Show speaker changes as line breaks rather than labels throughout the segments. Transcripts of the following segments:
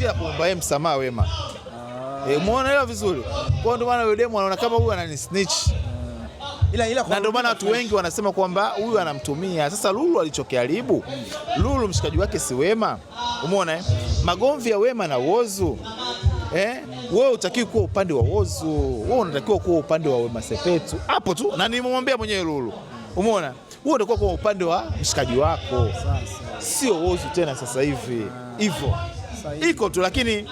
ya kuomba yeye msamaha Wema. Umeona hilo vizuri. Kwa ndio maana yule demu anaona kama huyu anani snitch. Na ndio maana watu wengi wanasema kwamba huyu anamtumia. Sasa Lulu alichokiharibu, Lulu mshikaji wake si Wema. Umeona magomvi ya Wema na Whozu. Wewe utakiwa kuwa upande wa Whozu. Wewe unatakiwa kuwa upande wa Wema Sepetu. Hapo tu na nimemwambia mwenyewe Lulu. Umeona? Wewe utakuwa kwa upande wa mshikaji wako. Sio Whozu tena sasa hivi. Hivyo. Iko tu lakini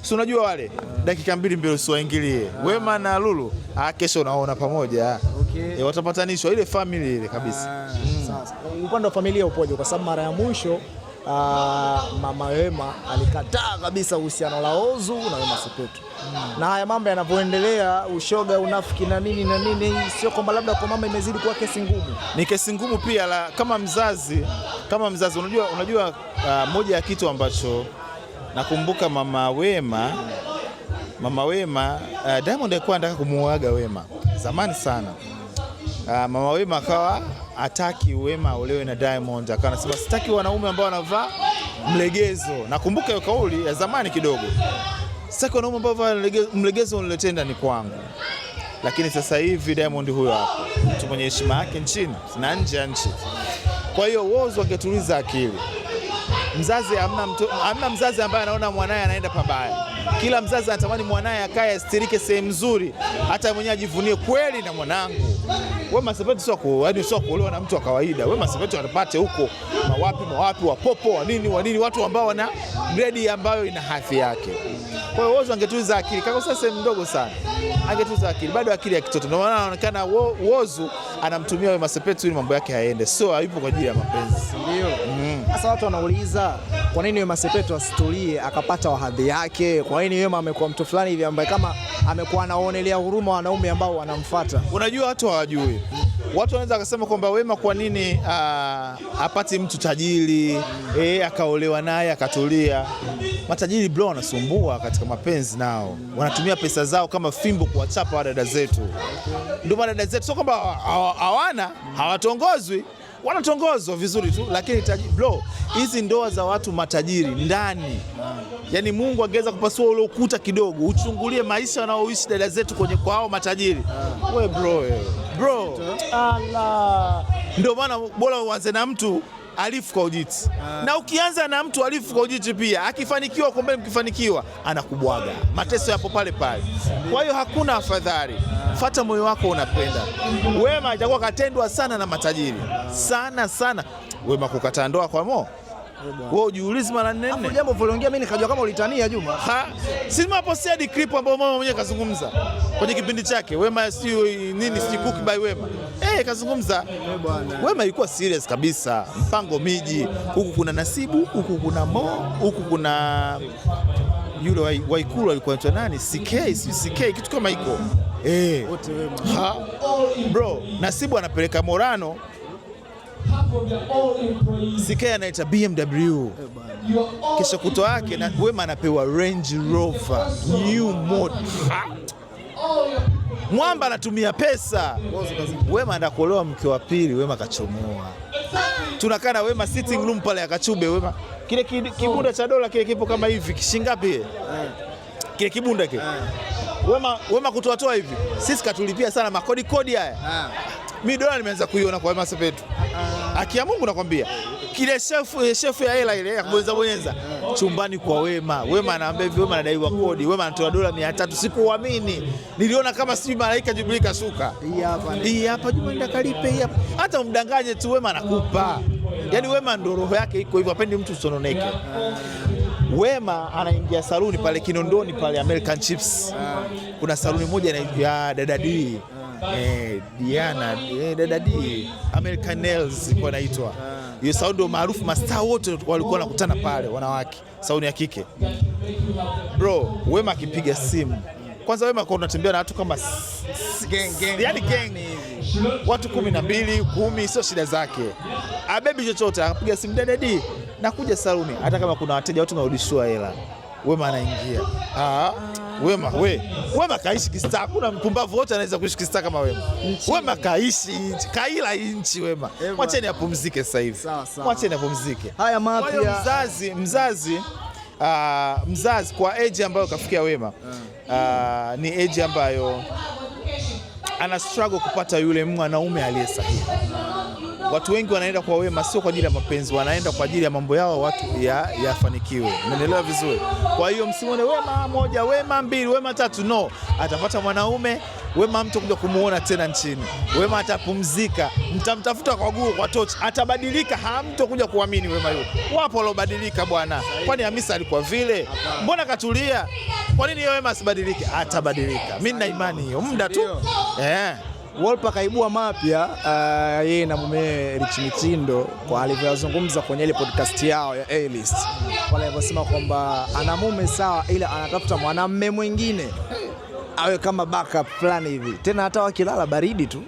si unajua wale dakika 2 mbele usiwaingilie. Wema na Lulu kesho unaona pamoja. Watapatanishwa ile family ile kabisa.
Sasa upande wa familia upoje? Kwa sababu mara ya mwisho mama Wema alikataa kabisa uhusiano la Whozu na Wema Sepetu. Na haya mambo yanavyoendelea, ushoga, unafiki na nini, sio kwamba labda kwa mama imezidi kuwa kesi ngumu. Ni kesi ngumu pia kama mzazi unajua moja ya kitu ambacho nakumbuka mama Wema Diamond alikuwa anataka kumuaga Wema zamani sana. Mama Wema akawa hataki Wema aolewe na Diamond, akawa anasema sitaki wanaume ambao wanavaa mlegezo. Nakumbuka hiyo kauli ya zamani kidogo. Sitaki wanaume ambao wanavaa mlegezo uniletee ndani kwangu. Lakini sasa hivi Diamond huyo hapo, mtu mwenye heshima yake nchini na nje ya nchi. Kwa hiyo Whozu angetuliza akili. Hamna mzazi ambaye anaona mwanae anaenda pabaya. Kila mzazi anatamani mwanae akae astirike sehemu nzuri, hata mwenyewe ajivunie kweli na mwanangu. Wema Sepetu sio kuolewa na mtu wa kawaida. Wema Sepetu anapate huko mawapi wapopo wa nini watu ambao wana grade ambayo ina hadhi yake. Kwa hiyo Whozu angetuliza akili. Kama sasa sehemu ndogo sana. Angetuliza akili. Bado akili ya kitoto. Ndio maana anaonekana Whozu anamtumia Wema Sepetu ili mambo yake yaende. Sio hayupo kwa ajili ya mapenzi. Ndio. Sasa watu wanauliza kwa nini Wema Sepetu asitulie akapata hadhi yake? Kwa nini Wema amekuwa mtu fulani hivi ambaye kama amekuwa anaonelea huruma wanaume ambao wanamfuata?
Unajua watu hawajui. Watu wanaweza kusema kwamba Wema kwa nini apati mtu tajiri akaolewa naye akatulia. Matajiri bro wanasumbua katika mapenzi nao. Wanatumia pesa zao kama fimbo kuwachapa wadada zetu. Ndio maana dada zetu sio kwamba hawatongozwi. Wanatongozwa vizuri tu, lakini bro, hizi ndoa za watu matajiri ndani. Yaani Mungu angeweza kupasua ule ukuta kidogo, uchungulie maisha wanaoishi dada zetu kwa hao matajiri. We bro. Allah. Ndio maana bora uanze na mtu alifu kwa ujiti. Na ukianza na mtu alifu kwa ujiti pia, akifanikiwa kwa mbele mkifanikiwa, anakubwaga. Mateso yapo pale pale. Kwa hiyo hakuna afadhali. Fuata moyo wako unapenda. Wema itakuwa katendwa sana na matajiri. Sana. Wema kukataa ndoa kwa Mo. Wewe ujiulize mara nne.
Hapo jambo uliongea mimi nikajua kama ulitania Juma.
Si nimepostia di clip ambayo mama mwenyewe kazungumza kwenye kipindi chake. Wema si cook by Wema. Kazungumza. Wema ilikuwa serious kabisa. Mpango miji. Huku kuna Nasibu, huku kuna Mo, huku kuna yule Waikulu alikuwa anaitwa nani? CK kitu kama hiko.
Wote Wema.
Bro, Nasibu anapeleka Morano. CK anaita BMW. Kisha kuto yake na Wema anapewa Range Rover new model. Mwamba anatumia pesa. Wema anakuolewa mke wa pili, Wema kachomoa. Tunakaa na Wema sitting room pale akachube Wema. Kile kibunda cha dola kile kipo kama hivi, kishingapi? Kile kibunda kile. Wema kutoa hivi. Sisi katulipia sana makodi haya. Mimi dola nimeanza kuiona kwa Wema Sepetu. Akia Mungu nakwambia. Kile chef ya hela ile akabonyeza chumbani kwa Wema. Wema anaambia hivi, Wema anadaiwa kodi. Wema anatoa dola 300. Sikuamini. Niliona kama si malaika Jibril kashuka. Hii hapa Juma ndio kalipe hii hapa. Hata umdanganye tu Wema anakupa. Yaani Wema ndo roho yake iko hivyo, hapendi mtu usononeke. Wema anaingia saluni pale Kinondoni pale American Chips. Kuna saluni moja ya Dada D. Diana, Dada D, American Nails kwa naitwa. Hiyo saluni ndio maarufu, mastaa wote walikuwa wanakutana pale wanawake. Saluni ya kike. Bro, Wema akipiga simu. Kwanza Wema kwa unatembea na watu kama gang. Yaani gang. Watu 12, 10 sio shida zake. Abebi chochote akapiga simu Dada D. Nakuja saluni hata kama kuna wateja watu wanarudishwa hela. Wema anaingia. Wema kaishi kistaa. Kuna mpumbavu wote anaweza kuishi kistaa kama Wema. Wema kaishi inchi, kaila inchi Wema. Mwacheni apumzike sasa hivi. Mwacheni apumzike.
Haya mapya.
Mzazi
mzazi kwa age ambayo kafikia Wema, ni age ambayo ana struggle kupata yule mwanaume aliye sahihi. Watu wengi wanaenda kwa Wema sio kwa ajili ya mapenzi, wanaenda kwa ajili ya mambo yao watu yafanikiwe. Umeelewa vizuri? Kwa hiyo msimuone Wema moja, Wema mbili, Wema tatu, no. Atapata mwanaume Wema mtu kuja kumuona tena nchini. Wema atapumzika, mtamtafuta kwa Google, kwa torch, atabadilika, hamtokuja kuamini Wema yule. Wapo waliobadilika bwana. Kwani Hamisa alikuwa vile? Mbona katulia? Kwa nini Wema asibadilike? Atabadilika. Mimi nina imani hiyo. Muda tu.
Wolper kaibua mapya yeye na mume Rich Mitindo kwa alivyozungumza kwenye ile podcast yao ya A-List. Wale walivyosema kwamba ana mume sawa, ila anatafuta mwanamume mwingine awe kama backup fulani hivi. Tena hata wakilala baridi tu.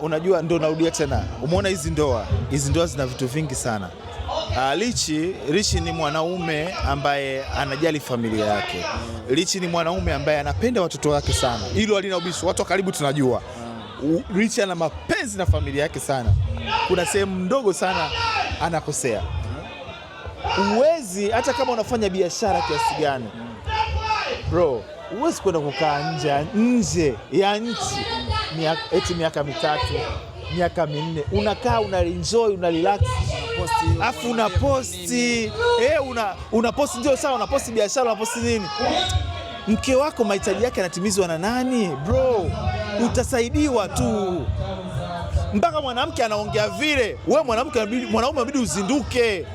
Unajua ndio narudia tena. Umeona hizi ndoa zina vitu vingi sana. Rich ni mwanaume ambaye anajali familia yake. Rich ni mwanaume ambaye anapenda watoto wake sana. Hilo halina ubishi, watu wa karibu tunajua. Rich ana mapenzi na familia yake sana. Kuna sehemu ndogo sana anakosea. Uwezi, hata kama unafanya biashara kiasi gani, bro, uwezi kwenda kukaa nje ya nchi eti miaka 3, miaka 4, unakaa unaenjoy, una relax, afu unaposti unaposti, ndio sawa, unaposti biashara, unaposti nini. Mke wako mahitaji yake yanatimizwa na nani bro? Utasaidiwa tu. Mpaka mwanamke anaongea vile, wewe mwanaume inabidi uzinduke,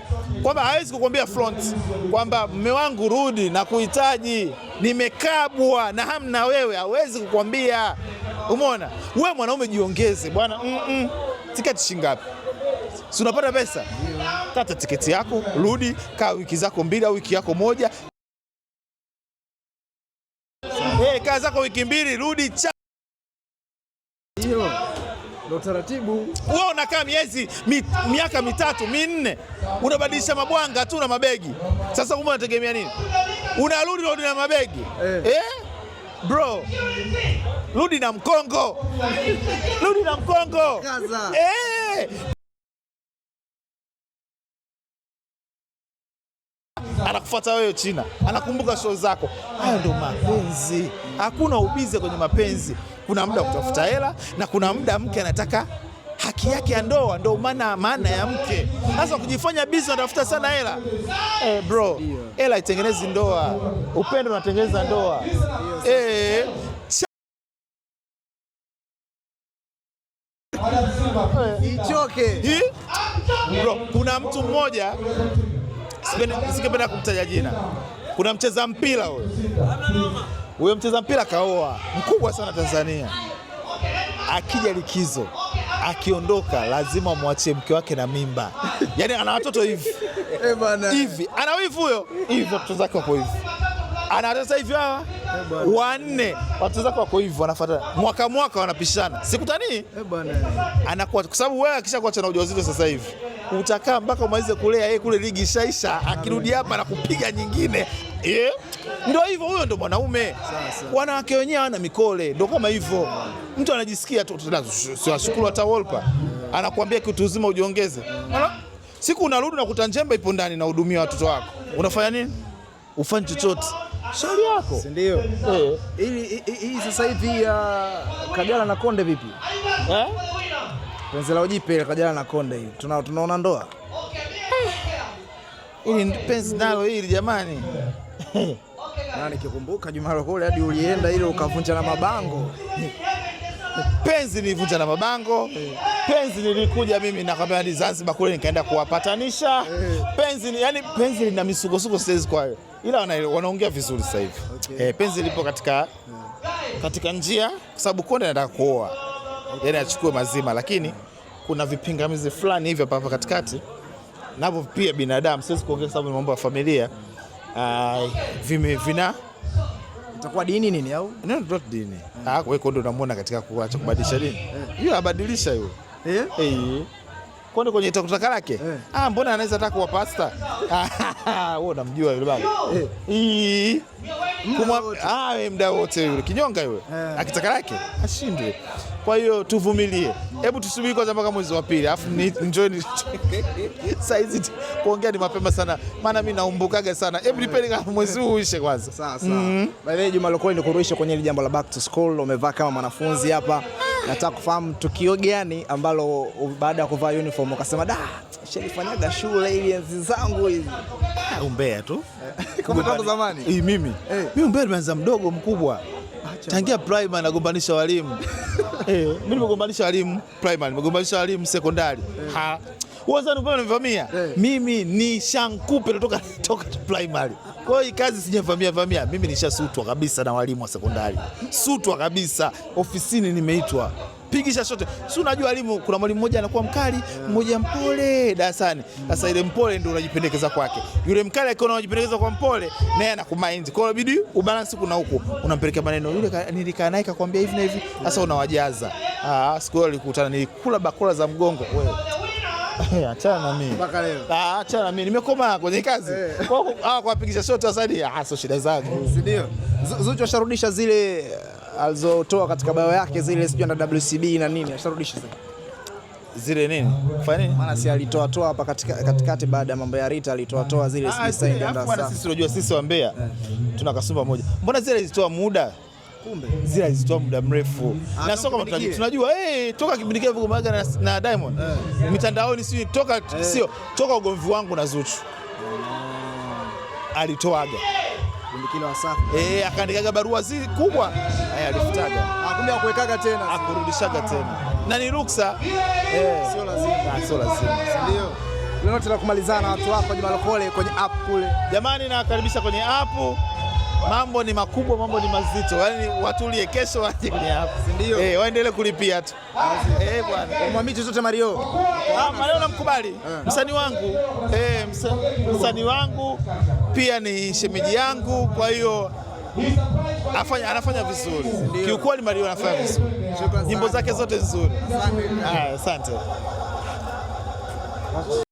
kwamba hawezi kukwambia front kwamba mume wangu rudi na kuhitaji, nimekabwa na hamna wewe, hawezi kukwambia. Umeona? Wewe mwanaume jiongeze bwana. Tiketi shingapi? Si unapata pesa? Kata tiketi yako, rudi, kaa wiki zako 2 au wiki yako 1. Kaa zako wiki 2, rudi.
Hiyo ndio taratibu.
Wewe unakaa miaka 3, 4, unabadilisha mabwanga tu na mabegi. Sasa unategemea nini? Unarudi na mabegi. Bro, rudi na mkongo. Rudi na mkongo.
Kaza.
Anakufuata wewe China, anakumbuka show zako. Hayo ndio mapenzi. Hakuna ubize kwenye mapenzi. Kuna muda kutafuta hela na kuna muda mke anataka haki yake ya ndoa. Ndio maana ya mke. Sasa kujifanya busy unatafuta sana hela. Bro, hela itengenezi ndoa. Upendo unatengeneza ndoa.
Ichoke.
Bro, kuna mtu mmoja sikipenda kumtaja jina. Kuna mcheza mpira huyo. Huyo mcheza mpira kaoa, mkubwa sana Tanzania. Akija likizo, akiondoka lazima muachie mke wake na mimba. Yaani ana watoto hivi.
Bana.
Hivi. Ana wivu huyo. Hivi watoto zake wako hivi. Ana watoto hivi hawa 4. Watoto zake wako hivi, wanafuata. Mwaka wanapishana. Sikutani?
Bana.
Anakuwa kwa sababu wewe akishakuacha na ujauzito sasa hivi, utakaa mpaka umalize kulea, yeye kule ligi ishaisha, akirudi hapa na kupiga nyingine. Ndio hivyo, huyo ndio mwanaume. Wanawake wenyewe hawana mikole, ndio kama hivyo. Mtu anajisikia tu, siwashukuru hata Wolper. Anakuambia kitu uzima ujiongeze. Siku unarudi na kuta njembe ipo ndani na hudumia watoto wako. Unafanya nini? Ufanye chochote. Shauri yako.
Si ndio? Hii sasa hivi Kajala na Konde vipi? Penzi la ujipe Kajala na Konde hii. Tunaona ndoa.
Ili penzi nalo hili jamani.
Na nikikumbuka Juma Lokole hadi ulienda ile ukavunja na mabango.
Penzi nilivunja na mabango. Penzi nilikuja mimi nakwambia hadi Zanzibar kule nikaenda kuwapatanisha. Penzi lina misukosuko sasa kwa hiyo. Ila wanaongea vizuri sasa hivi. Okay. Penzi lipo katika njia kwa sababu Konde anataka kuoa. Yaani achukue mazima, lakini kuna vipingamizi fulani hivyo hapa katikati. Navyo pia binadamu, siwezi kuongea sababu ni mambo ya familia. Vina
itakuwa dini nini au?
Ndio dini. Wewe Konde unamwona katika kuacha kubadilisha dini. Yule abadilisha yule. Konde kwenye takutaka lake. Mbona anaweza taka kuwa pastor? Wewe unamjua yule baba. Wewe muda wote yule kinyonga yule. Akitaka lake ashindwe. Kwa hiyo tuvumilie, hebu tusubiri kwanza mpaka mwezi wa pili, alafu enjoy. Saizi kuongea ni mapema sana, maana mimi naumbukaga sana. Hebu nipeni kama mwezi huu uishe kwanza.
Sawa. By the way, Juma Lokole, nikuruhusu kwenye ile jambo la back to school. Umevaa kama mwanafunzi hapa, nataka kufahamu tukio gani ambalo baada ya kuvaa uniform ukasema shalifanyaga shule ili enzi zangu hizi.
Umbea tu
kama tangu zamani.
Mimi umbea nimeanza mdogo mkubwa. Tangia primary nagombanisha walimu. Mimi nimegombanisha walimu primary, nimegombanisha walimu secondary. Uanza nupea nivamia. Mimi ni shankupe toka primary. Kwa hiyo kazi sijavamia. Mimi nishasutwa kabisa na walimu wa sekondari. Sutwa kabisa. Ofisini nimeitwa. Pigisha shote. Si unajua walimu kuna mwalimu mmoja anakuwa mkali, mmoja mpole darasani. Sasa ile mpole ndio unajipendekeza kwake. Yule mkali akiona unajipendekeza kwa mpole, naye anakumind. Kwa hiyo inabidi ubalance kuna huko. Unampeleka maneno. Yule nilikaa naye kakwambia hivi na hivi. Sasa unawajaza. Siku ile nilikutana nilikula bakula za mgongo wewe. Achana na mimi.
Mpaka leo.
Achana na mimi. Nimekoma kwenye kazi. Kwa kupigisha shoti wasadi, sio shida zangu.
Si ndio? Zuchu asharudisha zile alizotoa katika bio yake zile sijui na WCB na nini, asharudisha
zile nini? Fanya nini?
Maana si alitoa hapa katikati baada ya mambo ya Rita alitoa zile sisi
ndio sisi unajua sisi wa Mbeya tuna kasumba moja. Mbona zile zilitoa muda? Kumbe zile zilitoa muda mrefu. Na sio kama tunajua toka kipindi kile vugumaga na Diamond. Mitandaoni sio toka ugomvi wangu na Zuchu. Alitoaga
kile Wasafi.
Akaandikaga barua kubwa. Alifutaga.
Hakumbe kuwekaga tena.
Akurudishaga tena. Na ni ruksa.
Sio lazima.
Sio lazima.
Ndio. Leo tunataka kumalizana na watu wako Juma Lokole kwenye app kule.
Jamani, nawakaribisha kwenye app. Mambo ni makubwa, mambo ni mazito. Yaani watulie kesho waje kwenye app.
Ndio.
Waendelee kulipia tu. Bwana.
Umwamini chochote Mario.
Mario namkubali. Msanii wangu. Msanii wangu pia ni shemeji yangu, kwa hiyo anafanya vizuri. Kiukweli Mario anafanya vizuri. Nyimbo zake zote nzuri. Asante.